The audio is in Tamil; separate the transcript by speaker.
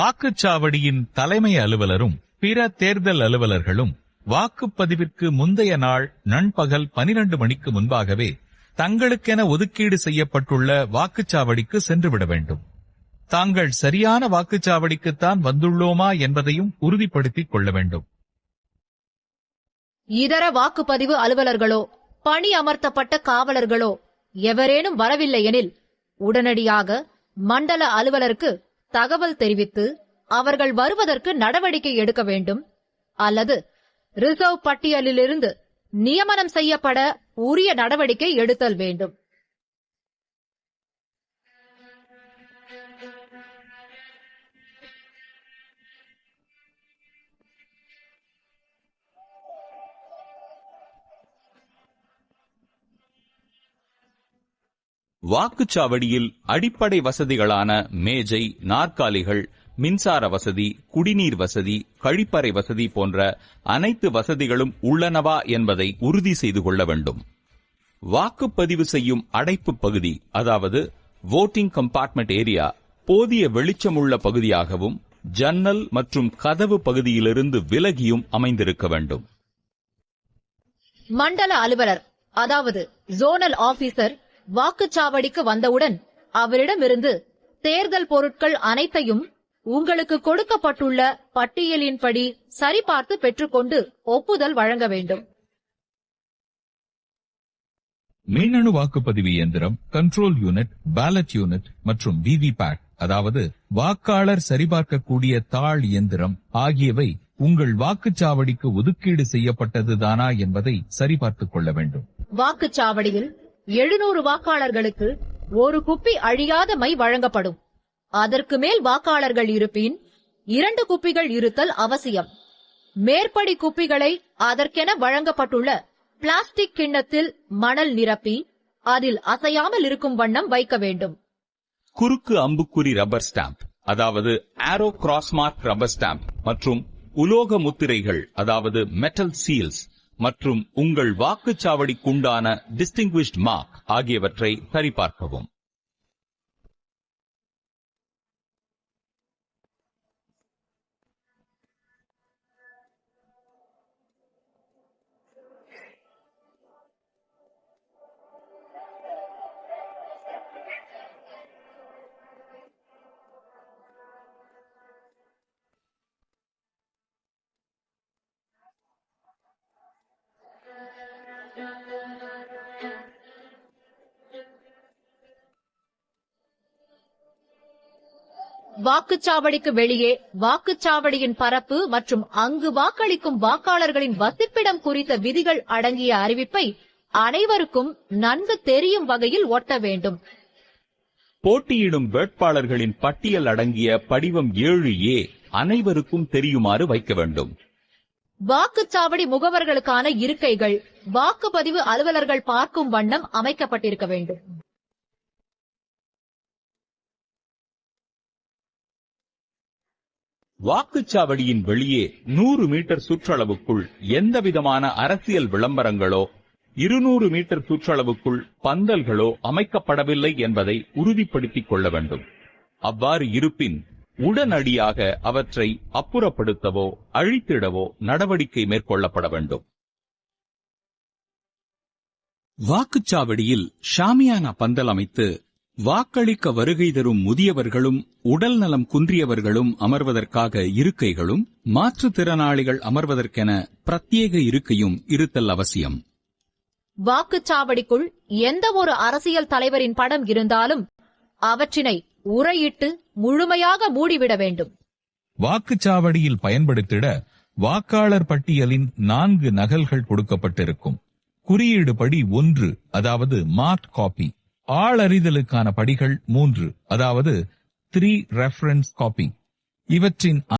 Speaker 1: வாக்குச்சாவடியின் தலைமை அலுவலரும் பிற தேர்தல் அலுவலர்களும் வாக்குப்பதிவிற்கு முந்தைய நாள் நண்பகல் 12 மணிக்கு முன்பாகவே தங்களுக்கென ஒதுக்கீடு செய்யப்பட்டுள்ள வாக்குச்சாவடிக்கு சென்றுவிட வேண்டும். தாங்கள் சரியான வாக்குச்சாவடிக்குத்தான் வந்துள்ளோமா என்பதையும் உறுதிப்படுத்திக் கொள்ள வேண்டும்.
Speaker 2: இதர வாக்குப்பதிவு அலுவலர்களோ பணி அமர்த்தப்பட்ட காவலர்களோ எவரேனும் வரவில்லை எனில் உடனடியாக மண்டல அலுவலருக்கு தகவல் தெரிவித்து அவர்கள் வருவதற்கு நடவடிக்கை எடுக்க வேண்டும். அல்லது ரிசர்வ் பட்டியலிலிருந்து நியமனம் செய்யப்பட உரிய நடவடிக்கை எடுத்தல் வேண்டும்.
Speaker 3: வாக்குச்சாவடியில் அடிப்படை வசதிகளான மேஜை, நாற்காலிகள், மின்சார வசதி, குடிநீர் வசதி, கழிப்பறை வசதி போன்ற அனைத்து வசதிகளும் உள்ளனவா என்பதை உறுதி செய்து கொள்ள வேண்டும். வாக்குப்பதிவு செய்யும் அடைப்பு பகுதி, அதாவது வோட்டிங் கம்பார்ட்மெண்ட் ஏரியா, போதிய வெளிச்சமுள்ள பகுதியாகவும் ஜன்னல் மற்றும் கதவு பகுதியிலிருந்து விலகியும் அமைந்திருக்க வேண்டும்.
Speaker 2: மண்டல அலுவலர், அதாவது ஜோனல் ஆபீசர் வாக்குச்சாவடிக்கு வந்தவுடன் அவரிடமிருந்து தேர்தல் பொருட்கள் அனைத்தையும் உங்களுக்கு கொடுக்கப்பட்டுள்ள பட்டியலின்படி சரிபார்த்து பெற்றுக்கொண்டு ஒப்புதல் வழங்க வேண்டும்.
Speaker 1: மின்னணு வாக்குப்பதிவு இயந்திரம், கண்ட்ரோல் யூனிட், பேலட் யூனிட் மற்றும் விவிபேட், அதாவது வாக்காளர் சரிபார்க்கக்கூடிய தாள் இயந்திரம் ஆகியவை உங்கள் வாக்குச்சாவடிக்கு ஒதுக்கீடு செய்யப்பட்டதுதானா என்பதை சரிபார்த்துக் கொள்ள வேண்டும்.
Speaker 2: வாக்குச்சாவடியில் 700 வாக்காளர்களுக்கு ஒரு குப்பி அழியாத மை வழங்கப்படும். அதற்கு மேல் வாக்காளர்கள் இருப்பின் 2 குப்பிகள் இருத்தல் அவசியம். மேற்படி குப்பிகளை அதற்கென வழங்கப்பட்டுள்ள பிளாஸ்டிக் கிண்ணத்தில் மணல் நிரப்பி அதில் அசையாமல் இருக்கும் வண்ணம் வைக்க வேண்டும்.
Speaker 3: குறுக்கு அம்புக்குறி ரப்பர் ஸ்டாம்ப், அதாவது ஆரோ கிராஸ்மார்க் ரப்பர் ஸ்டாம்ப் மற்றும் உலோக முத்திரைகள், அதாவது மெட்டல் சீல்ஸ் மற்றும் உங்கள் வாக்குச்சாவடிக்குண்டான டிஸ்டிங்விஷ்ட் மார்க் ஆகியவற்றை சரிபார்க்கவும்.
Speaker 2: வாக்குச்சாவடிக்கு வெளியே வாக்குச்சாவடியின் பரப்பு மற்றும் அங்கு வாக்களிக்கும் வாக்காளர்களின் வசிப்பிடம் குறித்த விதிகள் அடங்கிய அறிவிப்பை அனைவருக்கும் நன்கு தெரியும் வகையில் ஒட்ட வேண்டும்.
Speaker 3: போட்டியிடும் வேட்பாளர்களின் பட்டியல் அடங்கிய படிவம் 7A அனைவருக்கும் தெரியுமாறு வைக்க வேண்டும்.
Speaker 2: வாக்குச்சாவடி முகவர்களுக்கான இருக்கைகள் வாக்குப்பதிவு அலுவலர்கள் பார்க்கும் வண்ணம் அமைக்கப்பட்டிருக்க வேண்டும்.
Speaker 3: வாக்குச்சாவடியின் வெளியே 100 மீட்டர் சுற்றளவுக்குள் எந்தவிதமான அரசியல் விளம்பரங்களோ 200 மீட்டர் சுற்றளவுக்குள் பந்தல்களோ அமைக்கப்படவில்லை என்பதை உறுதிப்படுத்திக் கொள்ள வேண்டும். அவ்வாறு இருப்பின் உடனடியாக அவற்றை அப்புறப்படுத்தவோ அழித்திடவோ நடவடிக்கை மேற்கொள்ளப்பட வேண்டும். வாக்குச்சாவடியில் ஷாமியானா பந்தல் அமைத்து வாக்களிக்க வருகை தரும் முதியவர்களும் உடல் நலம் குன்றியவர்களும் அமர்வதற்காக இருக்கைகளும் மாற்றுத்திறனாளிகள் அமர்வதற்கென பிரத்யேக இருக்கையும் இருத்தல் அவசியம்.
Speaker 2: வாக்குச்சாவடிக்குள் எந்த ஒரு அரசியல் தலைவரின் படம் இருந்தாலும் அவற்றினை உறையிட்டு முழுமையாக மூடிவிட வேண்டும்.
Speaker 1: வாக்குச்சாவடியில் பயன்படுத்திட வாக்காளர் பட்டியலின் 4 நகல்கள் கொடுக்கப்பட்டிருக்கும். குறியீடு படி 1, அதாவது மார்க் காப்பி. ஆளறிதலுக்கான படிகள் 3, அதாவது 3 ரெஃபரன்ஸ் காப்பி. இவற்றின்